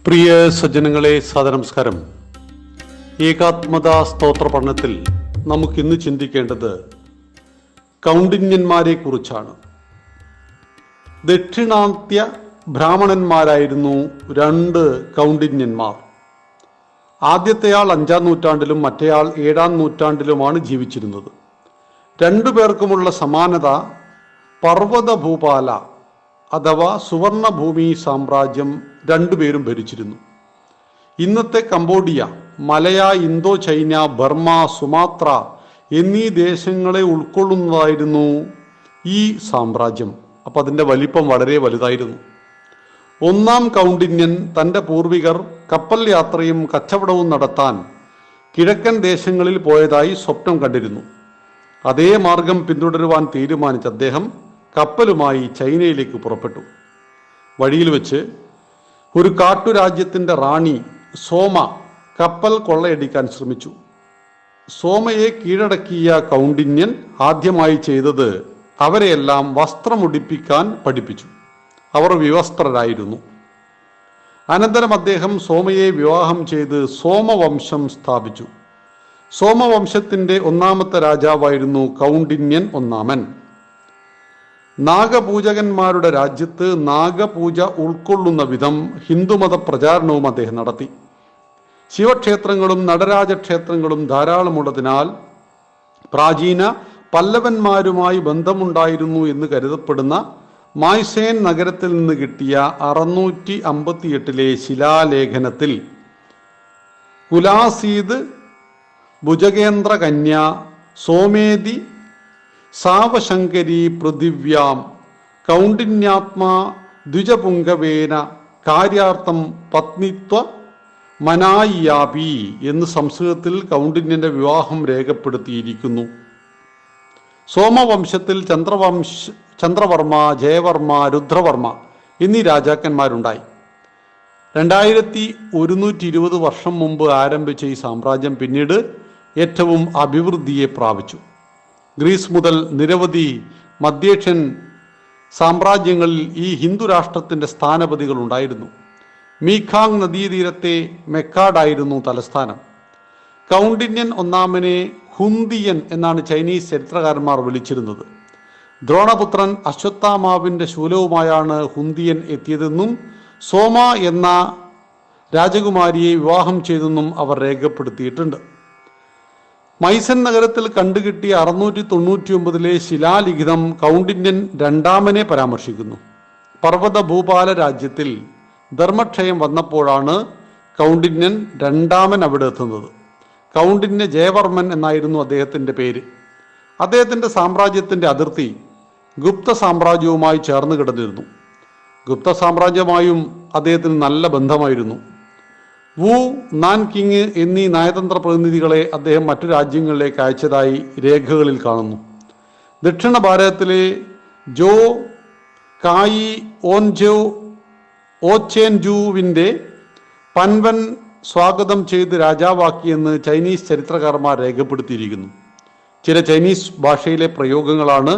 പ്രിയ സജ്ജനങ്ങളെ, സദനമസ്കാരം. ഏകാത്മതാ സ്തോത്ര പഠനത്തിൽ നമുക്കിന്ന് ചിന്തിക്കേണ്ടത് കൗണ്ഡിന്യന്മാരെ കുറിച്ചാണ്. ദക്ഷിണാത്യ ബ്രാഹ്മണന്മാരായിരുന്നു രണ്ട് കൗണ്ഡിന്യന്മാർ. ആദ്യത്തെയാൾ 5-ാം നൂറ്റാണ്ടിലും മറ്റേയാൾ 7-ാം നൂറ്റാണ്ടിലുമാണ് ജീവിച്ചിരുന്നത്. രണ്ടുപേർക്കുമുള്ള സമാനത പർവ്വത ഭൂപാല അഥവാ സുവർണഭൂമി സാമ്രാജ്യം രണ്ടുപേരും ഭരിച്ചിരുന്നു. ഇന്നത്തെ കംബോഡിയ, മലയ, ഇന്തോ ചൈന, ബർമ, സുമാത്ര എന്നീ ദേശങ്ങളെ ഉൾക്കൊള്ളുന്നതായിരുന്നു ഈ സാമ്രാജ്യം. അപ്പം അതിൻ്റെ വലിപ്പം വളരെ വലുതായിരുന്നു. ഒന്നാം കൗണ്ഡിന്യൻ തൻ്റെ പൂർവികർ കപ്പൽ യാത്രയും കച്ചവടവും നടത്താൻ കിഴക്കൻ ദേശങ്ങളിൽ പോയതായി സ്വപ്നം കണ്ടിരുന്നു. അതേ മാർഗം പിന്തുടരുവാൻ തീരുമാനിച്ച അദ്ദേഹം കപ്പലുമായി ചൈനയിലേക്ക് പുറപ്പെട്ടു. വഴിയിൽ വെച്ച് ഒരു കാട്ടുരാജ്യത്തിൻ്റെ റാണി സോമ കപ്പൽ കൊള്ളയടിക്കാൻ ശ്രമിച്ചു. സോമയെ കീഴടക്കിയ കൗണ്ഡിന്യൻ ആദ്യമായി ചെയ്തത് അവരെയെല്ലാം വസ്ത്രമുടിപ്പിക്കാൻ പഠിപ്പിച്ചു. അവർ വിവസ്ത്രരായിരുന്നു. അനന്തരം അദ്ദേഹം സോമയെ വിവാഹം ചെയ്ത് സോമവംശം സ്ഥാപിച്ചു. സോമവംശത്തിൻ്റെ ഒന്നാമത്തെ രാജാവായിരുന്നു കൗണ്ഡിന്യൻ ഒന്നാമൻ. നാഗപൂജകന്മാരുടെ രാജ്യത്ത് നാഗപൂജ ഉൾക്കൊള്ളുന്ന വിധം ഹിന്ദുമത പ്രചാരണവും അദ്ദേഹം നടത്തി. ശിവക്ഷേത്രങ്ങളും നടരാജക്ഷേത്രങ്ങളും ധാരാളമുള്ളതിനാൽ പ്രാചീന പല്ലവന്മാരുമായി ബന്ധമുണ്ടായിരുന്നു എന്ന് കരുതപ്പെടുന്ന മായ്സേൻ നഗരത്തിൽ നിന്ന് കിട്ടിയ 658 ശിലാലേഖനത്തിൽ കുലാസീത് ഭുജകേന്ദ്ര കന്യ സോമേതി സാവശങ്കരി പൃഥിവ്യാം കൗണ്ഡിന്യാത്മാ ദ്വിജപുങ്കവേന കാര്യാർത്ഥം പത്നിത്വ മനായിയാപി എന്ന് സംസ്കൃതത്തിൽ കൗണ്ഡിന്യന്റെ വിവാഹം രേഖപ്പെടുത്തിയിരിക്കുന്നു. സോമവംശത്തിൽ ചന്ദ്രവർമ്മ, ജയവർമ്മ, രുദ്രവർമ്മ എന്നീ രാജാക്കന്മാരുണ്ടായി. 2120 വർഷം മുമ്പ് ആരംഭിച്ച ഈ സാമ്രാജ്യം പിന്നീട് ഏറ്റവും അഭിവൃദ്ധിയെ പ്രാപിച്ചു. ഗ്രീസ് മുതൽ നിരവധി മധ്യേഷ്യൻ സാമ്രാജ്യങ്ങളിൽ ഈ ഹിന്ദു രാഷ്ട്രത്തിൻ്റെ സ്ഥാനപതികൾ ഉണ്ടായിരുന്നു. മീഖാങ് നദീതീരത്തെ മെക്കാഡായിരുന്നു തലസ്ഥാനം. കൗണ്ഡിന്യൻ ഒന്നാമനെ ഹുന്തിയൻ എന്നാണ് ചൈനീസ് ചരിത്രകാരന്മാർ വിളിച്ചിരുന്നത്. ദ്രോണപുത്രൻ അശ്വത്ഥാമാവിൻ്റെ ശൂലവുമായാണ് ഹുന്തിയൻ എത്തിയതെന്നും സോമ എന്ന രാജകുമാരിയെ വിവാഹം ചെയ്തെന്നും അവർ രേഖപ്പെടുത്തിയിട്ടുണ്ട്. മൈസൻ നഗരത്തിൽ കണ്ടുകിട്ടിയ 699 ശിലാലിഖിതം കൗണ്ഡിന്യൻ രണ്ടാമനെ പരാമർശിക്കുന്നു. പർവ്വത ഭൂപാല രാജ്യത്തിൽ ധർമ്മക്ഷയം വന്നപ്പോഴാണ് കൗണ്ഡിന്യൻ രണ്ടാമൻ അവിടെ എത്തുന്നത്. കൗണ്ഡിന്യ ജയവർമ്മൻ എന്നായിരുന്നു അദ്ദേഹത്തിൻ്റെ പേര്. അദ്ദേഹത്തിൻ്റെ സാമ്രാജ്യത്തിൻ്റെ അതിർത്തി ഗുപ്ത സാമ്രാജ്യവുമായി ചേർന്ന് കിടന്നിരുന്നു. ഗുപ്ത സാമ്രാജ്യമായും അദ്ദേഹത്തിന് നല്ല ബന്ധമായിരുന്നു. വു, നാൻകിങ് എന്നീ നയതന്ത്ര പ്രതിനിധികളെ അദ്ദേഹം മറ്റു രാജ്യങ്ങളിലേക്ക് അയച്ചതായി രേഖകളിൽ കാണുന്നു. ദക്ഷിണ ഭാരതത്തിലെ ജോ കായി ഓച്ചേൻജുവിൻ്റെ പൻവൻ സ്വാഗതം ചെയ്ത് രാജാവാക്കിയെന്ന് ചൈനീസ് ചരിത്രകാരന്മാർ രേഖപ്പെടുത്തിയിരിക്കുന്നു. ചില ചൈനീസ് ഭാഷയിലെ പ്രയോഗങ്ങളാണ്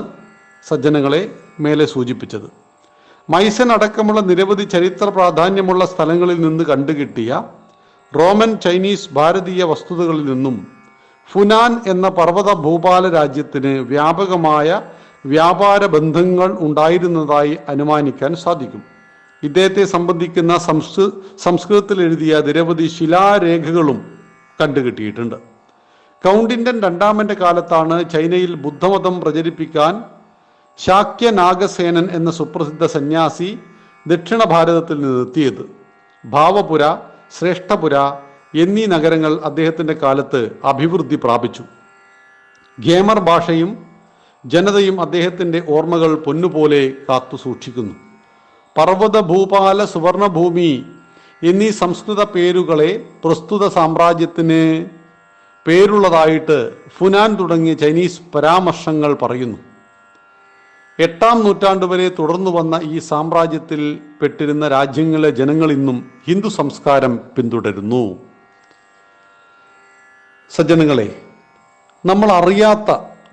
സജ്ജനങ്ങളെ മേലെ സൂചിപ്പിച്ചത്. മൈസൻ അടക്കമുള്ള നിരവധി ചരിത്ര പ്രാധാന്യമുള്ള സ്ഥലങ്ങളിൽ നിന്ന് കണ്ടുകിട്ടിയ റോമൻ, ചൈനീസ്, ഭാരതീയ വസ്തുതകളിൽ നിന്നും ഫുനാൻ എന്ന പർവ്വത ഭൂപാല രാജ്യത്തിന് വ്യാപകമായ വ്യാപാര ബന്ധങ്ങൾ ഉണ്ടായിരുന്നതായി അനുമാനിക്കാൻ സാധിക്കും. ഇദ്ദേഹത്തെ സംബന്ധിക്കുന്ന സംസ്കൃതത്തിൽ എഴുതിയ നിരവധി ശിലാരേഖകളും കണ്ടുകിട്ടിയിട്ടുണ്ട്. കൗണ്ഡിന്യൻ രണ്ടാമന്റെ കാലത്താണ് ചൈനയിൽ ബുദ്ധമതം പ്രചരിപ്പിക്കാൻ ശാക്യ നാഗസേനൻ എന്ന സുപ്രസിദ്ധ സന്യാസി ദക്ഷിണ ഭാരതത്തിൽ നിന്നെത്തിയത്. ഭാവപുര, ശ്രേഷ്ഠപുര എന്നീ നഗരങ്ങൾ അദ്ദേഹത്തിൻ്റെ കാലത്ത് അഭിവൃദ്ധി പ്രാപിച്ചു. ഖേമർ ഭാഷയും ജനതയും അദ്ദേഹത്തിൻ്റെ ഓർമ്മകൾ പൊന്നുപോലെ കാത്തു സൂക്ഷിക്കുന്നു. പർവ്വത ഭൂപാല, സുവർണഭൂമി എന്നീ സംസ്കൃത പേരുകളെ പ്രസ്തുത സാമ്രാജ്യത്തിന് പേരുള്ളതായിട്ട് ഫുനാൻ തുടങ്ങിയ ചൈനീസ് പരാമർശങ്ങൾ പറയുന്നു. 8-ാം നൂറ്റാണ്ട് വരെ തുടർന്നു വന്ന ഈ സാമ്രാജ്യത്തിൽ പെട്ടിരുന്ന രാജ്യങ്ങളിലെ ജനങ്ങൾ ഇന്നും ഹിന്ദു സംസ്കാരം പിന്തുടരുന്നു. സജ്ജനങ്ങളെ, നമ്മൾ അറിയാത്ത,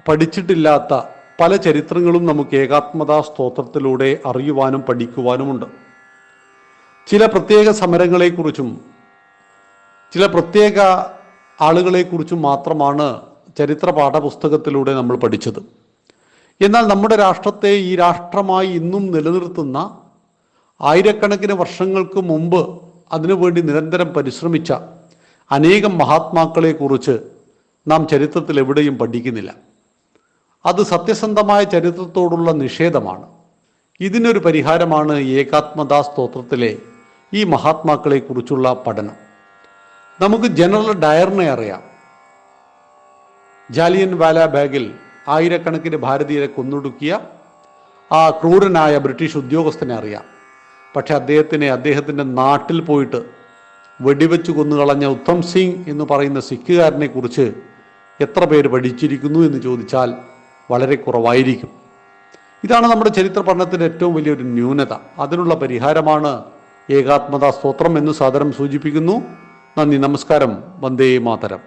പഠിച്ചിട്ടില്ലാത്ത പല ചരിത്രങ്ങളും നമുക്ക് ഏകാത്മതാ സ്തോത്രത്തിലൂടെ അറിയുവാനും പഠിക്കുവാനുമുണ്ട്. ചില പ്രത്യേക സമരങ്ങളെക്കുറിച്ചും ചില പ്രത്യേക ആളുകളെക്കുറിച്ചും മാത്രമാണ് ചരിത്ര പാഠപുസ്തകത്തിലൂടെ നമ്മൾ പഠിച്ചത്. എന്നാൽ നമ്മുടെ രാഷ്ട്രത്തെ ഈ രാഷ്ട്രമായി ഇന്നും നിലനിർത്തുന്ന ആയിരക്കണക്കിന് വർഷങ്ങൾക്ക് മുമ്പ് അതിനുവേണ്ടി നിരന്തരം പരിശ്രമിച്ച അനേകം മഹാത്മാക്കളെക്കുറിച്ച് നാം ചരിത്രത്തിൽ എവിടെയും പഠിക്കുന്നില്ല. അത് സത്യസന്ധമായ ചരിത്രത്തോടുള്ള നിഷേധമാണ്. ഇതിനൊരു പരിഹാരമാണ് ഏകാത്മദാ സ്തോത്രത്തിലെ ഈ മഹാത്മാക്കളെക്കുറിച്ചുള്ള പഠനം. നമുക്ക് ജനറൽ ഡയറിനെ അറിയാം. ജാലിയൻ വാല ബാഗിൽ ആയിരക്കണക്കിന് ഭാരതീയരെ കൊന്നൊടുക്കിയ ആ ക്രൂരനായ ബ്രിട്ടീഷ് ഉദ്യോഗസ്ഥനെ അറിയാം. പക്ഷെ അദ്ദേഹത്തിൻ്റെ നാട്ടിൽ പോയിട്ട് വെടിവെച്ച് കൊന്നുകളഞ്ഞ ഉത്തം സിംഗ് എന്ന് പറയുന്ന സിഖുകാരനെ കുറിച്ച് എത്ര പേര് പഠിച്ചിരിക്കുന്നു എന്ന് ചോദിച്ചാൽ വളരെ കുറവായിരിക്കും. ഇതാണ് നമ്മുടെ ചരിത്ര പഠനത്തിൻ്റെ ഏറ്റവും വലിയൊരു ന്യൂനത. അതിനുള്ള പരിഹാരമാണ് ഏകാത്മദാ സ്തോത്രം എന്ന് സാദരം സൂചിപ്പിക്കുന്നു. നന്ദി, നമസ്കാരം. വന്ദേ മാതരം.